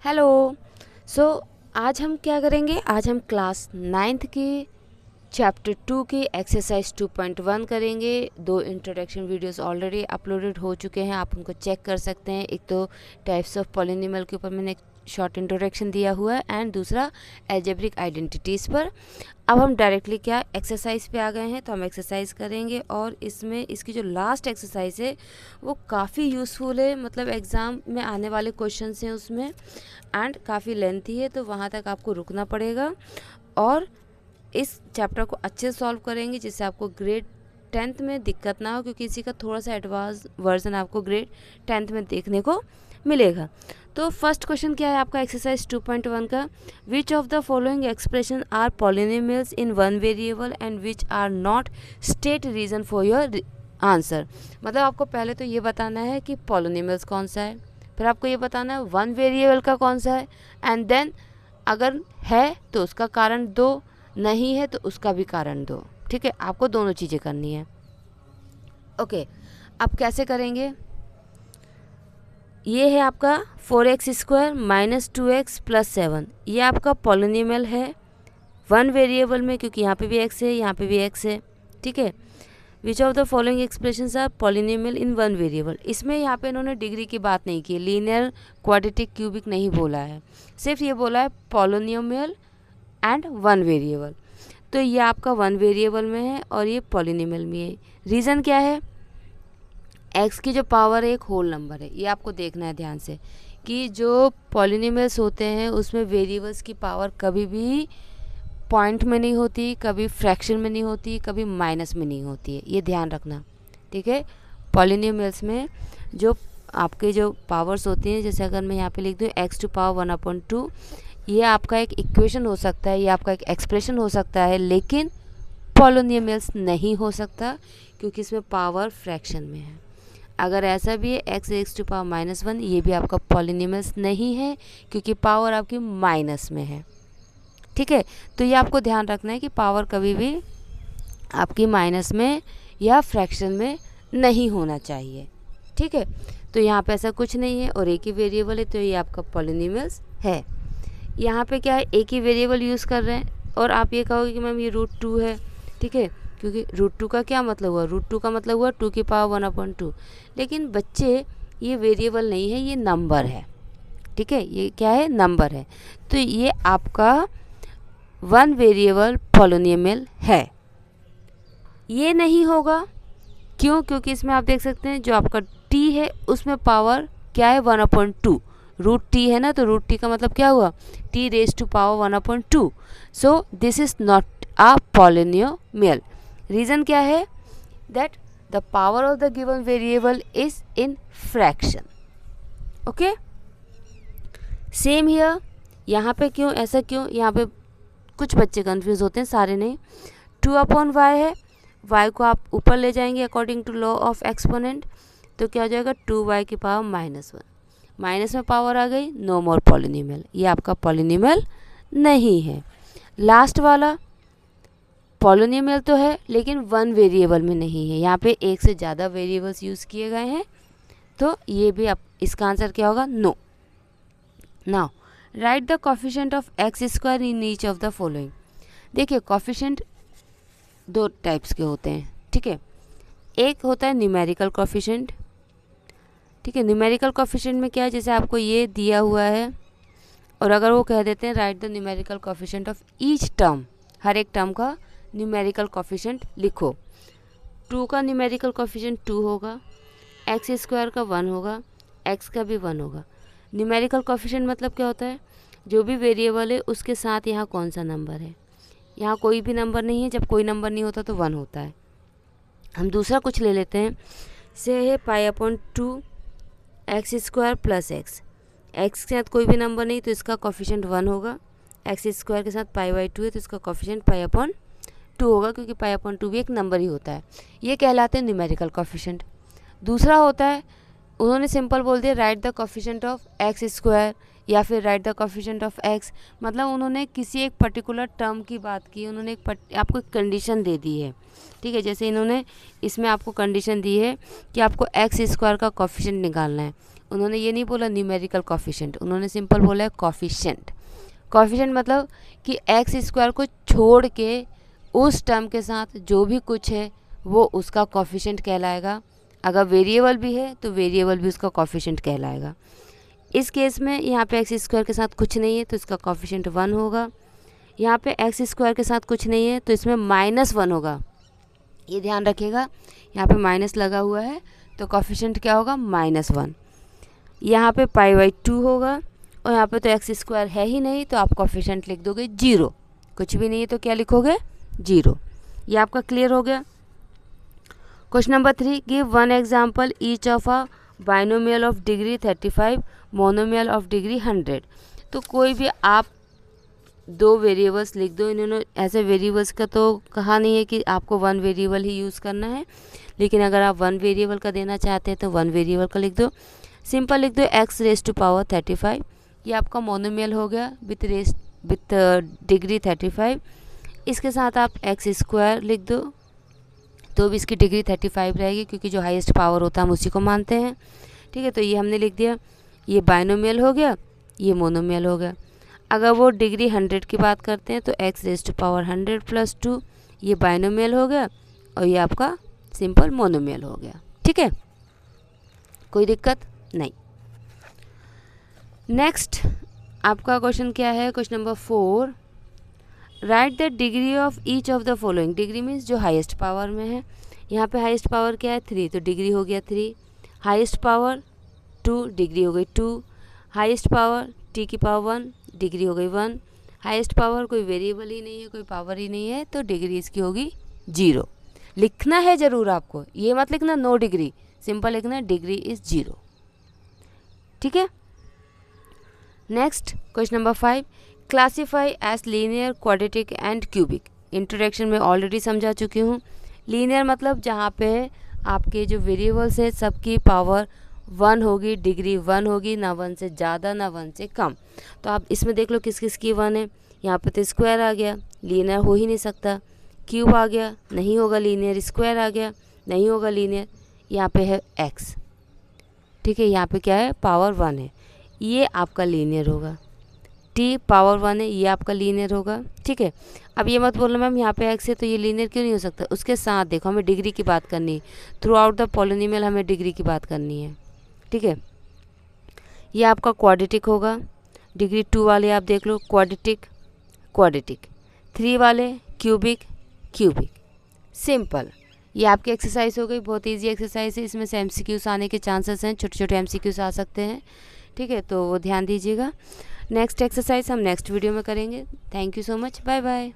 Hello. सो आज हम क्या करेंगे? आज हम क्लास 9th के चैप्टर 2 के एक्सरसाइज 2.1 करेंगे। 2 इंट्रोडक्शन वीडियोस ऑलरेडी अपलोडेड हो चुके हैं, आप उनको चेक कर सकते हैं। एक तो टाइप्स ऑफ पॉलिनोमियल के ऊपर मैंने एक शॉर्ट इंट्रोडक्शन दिया हुआ है एंड दूसरा अलजेब्रिक आइडेंटिटीज़ पर। अब हम डायरेक्टली क्या एक्सरसाइज पे आ गए हैं, तो हम एक्सरसाइज करेंगे। और इसमें इसकी जो लास्ट एक्सरसाइज है वो काफ़ी यूज़फुल है, मतलब एग्ज़ाम में आने वाले क्वेश्चंस हैं उसमें, एंड काफ़ी लेंथी है, तो वहाँ तक आपको रुकना पड़ेगा और इस चैप्टर को अच्छे से सॉल्व करेंगे जिससे आपको ग्रेड 10th में दिक्कत ना हो, क्योंकि इसी का थोड़ा सा एडवांस वर्जन आपको ग्रेड 10th में देखने को मिलेगा। तो फर्स्ट क्वेश्चन क्या है आपका एक्सरसाइज 2.1 का? Which of the following expression are polynomials in one variable and which are not? State reason for your answer. मतलब आपको पहले तो ये बताना है कि पॉलिनोमियल्स कौन सा है, फिर आपको ये बताना है वन वेरिएबल का कौन सा है, एंड देन अगर है तो उसका कारण दो, नहीं है तो उसका भी कारण दो। ठीक है, आपको दोनों चीज़ें करनी है। ओके, अब कैसे करेंगे? ये है आपका 4x² माइनस 2x प्लस 7, ये आपका पॉलिनोमियल है वन वेरिएबल में, क्योंकि यहाँ पे भी x है, यहाँ पे भी x है। ठीक है, which of the following expressions are polynomial in one variable. इसमें यहाँ पे इन्होंने डिग्री की बात नहीं की, लीनियर, क्वाड्रेटिक, क्यूबिक नहीं बोला है, सिर्फ ये बोला है पॉलिनोमियल एंड वन वेरिएबल। तो ये आपका वन वेरिएबल में है और ये पॉलिनोमियल में है। रीज़न क्या है? एक्स की जो पावर है एक होल नंबर है, ये आपको देखना है ध्यान से कि जो पॉलिनोमियल्स होते हैं उसमें वेरिएबल्स की पावर कभी भी पॉइंट में नहीं होती, कभी फ्रैक्शन में नहीं होती, कभी माइनस में नहीं होती है, ये ध्यान रखना। ठीक है, पॉलिनोमियल्स में जो आपके जो पावर्स होती हैं, जैसे अगर मैं यहाँ पे लिख दूँ x⁴ 1/2, ये आपका एक इक्वेशन हो सकता है, ये आपका एक एक्सप्रेशन हो सकता है, लेकिन पॉलिनोमियल्स नहीं हो सकता क्योंकि इसमें पावर फ्रैक्शन में है। अगर ऐसा भी है x⁻⁻1, ये भी आपका पॉलिनोमियल्स नहीं है क्योंकि पावर आपकी माइनस में है। ठीक है, तो ये आपको ध्यान रखना है कि पावर कभी भी आपकी माइनस में या फ्रैक्शन में नहीं होना चाहिए। ठीक है, तो यहाँ पे ऐसा कुछ नहीं है और एक ही वेरिएबल है, तो ये आपका पॉलिनोमियल्स है। यहाँ पे क्या है, एक ही वेरिएबल यूज़ कर रहे हैं और आप ये कहोगे कि मैम ये √2 है। ठीक है, क्योंकि √2 का क्या मतलब हुआ? √2 का मतलब हुआ 2⁻⁻1 1/2, लेकिन बच्चे ये वेरिएबल नहीं है, ये नंबर है। ठीक है, ये क्या है? नंबर है। तो ये आपका वन वेरिएबल पॉलिनोमियल है। ये नहीं होगा, क्यों? क्योंकि इसमें आप देख सकते हैं जो आपका t है उसमें पावर क्या है? 1/2। √t है ना, तो √t का मतलब क्या हुआ? t⁻⁻ 1/2। So this is not a polynomial. Reason क्या है? That the power of the given variable is in fraction. Okay, same here. यहाँ पे क्यों ऐसा, क्यों? यहाँ पे कुछ बच्चे कंफ्यूज होते हैं, सारे नहीं। 2/y है, y को आप ऊपर ले जाएंगे according to law of exponent, तो क्या हो जाएगा? 2y⁻⁻1। माइनस में पावर आ गई, नो मोर पॉलिनोमियल, ये आपका पॉलिनोमियल नहीं है। लास्ट वाला पॉलिनोमियल तो है लेकिन वन वेरिएबल में नहीं है, यहाँ पे एक से ज़्यादा वेरिएबल्स यूज़ किए गए हैं, तो ये भी आप, इसका आंसर क्या होगा? No. Now write the coefficient of x² in each of the following. देखिए, कोफिशिएंट दो टाइप्स के होते हैं। ठीक है, एक होता है न्यूमेरिकल कोफिशिएंट। ठीक है, न्यूमेरिकल कोफिशिएंट में क्या है, जैसे आपको ये दिया हुआ है और अगर वो कह देते हैं write the numerical coefficient of each term, हर एक टर्म का न्यूमेरिकल कोफिशिएंट लिखो। 2 का न्यूमेरिकल कोफिशिएंट 2 होगा, x² का 1 होगा, x का भी 1 होगा। न्यूमेरिकल कोफिशिएंट मतलब क्या होता है? जो भी वेरिएबल है उसके साथ यहाँ कौन सा नंबर है। यहाँ कोई भी नंबर नहीं है, जब कोई नंबर नहीं होता तो 1 होता है। हम दूसरा कुछ ले लेते हैं, से है π/2 x² प्लस x। x के साथ कोई भी नंबर नहीं तो इसका कोफिशिएंट 1 होगा, x² के साथ π/2 है तो इसका कोफिशिएंट π/2 होगा, क्योंकि π/2 भी एक नंबर ही होता है। ये कहलाते हैं न्यूमेरिकल कोफिशिएंट। दूसरा होता है, उन्होंने सिंपल बोल दिया right the coefficient of x² या फिर right the coefficient of x, मतलब उन्होंने किसी एक पर्टिकुलर टर्म की बात की, उन्होंने आपको एक कंडीशन दे दी है। ठीक है, जैसे इन्होंने इसमें आपको कंडीशन दी है कि आपको x² का कोफिशिएंट निकालना है, उन्होंने ये नहीं बोला न्यूमेरिकल कॉफिशेंट, उन्होंने सिंपल बोला है कॉफिशेंट। कॉफिशेंट मतलब कि एक्स स्क्वायर को छोड़ के उस टर्म के साथ जो भी कुछ है वो उसका कॉफिशेंट कहलाएगा। अगर वेरिएबल भी है तो वेरिएबल भी उसका कॉफिशेंट कहलाएगा। इस केस में यहाँ पे एक्स स्क्वायर के साथ कुछ नहीं है तो इसका कॉफिशेंट 1 होगा। यहाँ पे एक्स स्क्वायर के साथ कुछ नहीं है तो इसमें -1 होगा। ये ध्यान रखिएगा, यहाँ पे माइनस लगा हुआ है तो कॉफिशेंट क्या होगा, -1। यहाँ पे π/2 होगा और यहाँ पे तो एक्स स्क्वायर है ही नहीं तो आप कॉफिशेंट लिख दोगे 0। कुछ भी नहीं है तो क्या लिखोगे, 0। ये आपका क्लियर हो गया। Question number 3, give one example each of a binomial of degree 35, monomial of degree 100। तो कोई भी आप 2 वेरिएबल्स लिख दो। इन्होंने ऐसे वेरिएबल्स का तो कहा नहीं है कि आपको 1 वेरिएबल ही यूज़ करना है, लेकिन अगर आप 1 वेरिएबल का देना चाहते हैं तो 1 वेरिएबल का लिख दो। सिंपल लिख दो x⁵35, ये आपका मोनोमियल हो गया विथ डिग्री 35। इसके साथ आप x² लिख दो तो भी इसकी डिग्री 35 रहेगी, क्योंकि जो हाईएस्ट पावर होता है हम उसी को मानते हैं। ठीक है, तो ये हमने लिख दिया। ये बाइनोमियल हो गया, ये मोनोमियल हो गया। अगर वो डिग्री 100 की बात करते हैं तो x⁻100 + 2 ये बाइनोमियल हो गया और ये आपका सिंपल मोनोमियल हो गया। ठीक है, कोई दिक्कत नहीं। नेक्स्ट आपका क्वेश्चन क्या है, question number 4, right the degree of each of the following. Degree means जो हाईएस्ट पावर में है। यहाँ पे हाईएस्ट पावर क्या है, 3, तो डिग्री हो गया 3। हाईएस्ट पावर 2, डिग्री हो गई 2। हाईएस्ट पावर t⁻1, डिग्री हो गई 1। हाईएस्ट पावर कोई वेरिएबल ही नहीं है, कोई पावर ही नहीं है, तो डिग्री इसकी होगी 0। लिखना है ज़रूर आपको, ये मत लिखना नो डिग्री, सिंपल लिखना डिग्री इज़ 0। ठीक है। Next question number 5, classify as linear, quadratic and cubic. Introduction में ऑलरेडी समझा चुकी हूँ। लीनियर मतलब जहाँ पे आपके जो वेरिएबल्स है सबकी पावर 1 होगी, डिग्री 1 होगी, ना 1 से ज़्यादा ना 1 से कम। तो आप इसमें देख लो किस किस की 1 है। यहाँ पे तो स्क्वायर आ गया, लीनियर हो ही नहीं सकता। क्यूब आ गया, नहीं होगा लीनियर। स्क्वायर आ गया, नहीं होगा लीनियर। यहाँ पे है x, ठीक है, यहाँ पे क्या है, पावर 1 है, ये आपका लीनियर होगा। t पावर 1 है, ये आपका लीनियर होगा। ठीक है, अब ये मत बोलना मैम यहाँ पे x है तो ये लीनियर क्यों नहीं हो सकता। उसके साथ देखो हमें डिग्री की बात करनी है, थ्रू आउट द पॉलिनोमियल हमें डिग्री की बात करनी है। ठीक है, ये आपका क्वाड्रेटिक होगा। डिग्री 2 वाले आप देख लो, क्वाड्रेटिक क्वाड्रेटिक। 3 वाले क्यूबिक क्यूबिक। सिंपल, ये आपकी एक्सरसाइज हो गई, बहुत इजी एक्सरसाइज है। इसमें से एमसीक्यूज आने के चांसेस हैं, छोटे छोटे एमसीक्यूज आ सकते हैं। ठीक है, तो वो ध्यान दीजिएगा। नेक्स्ट एक्सरसाइज हम नेक्स्ट वीडियो में करेंगे। Thank you so much, bye bye.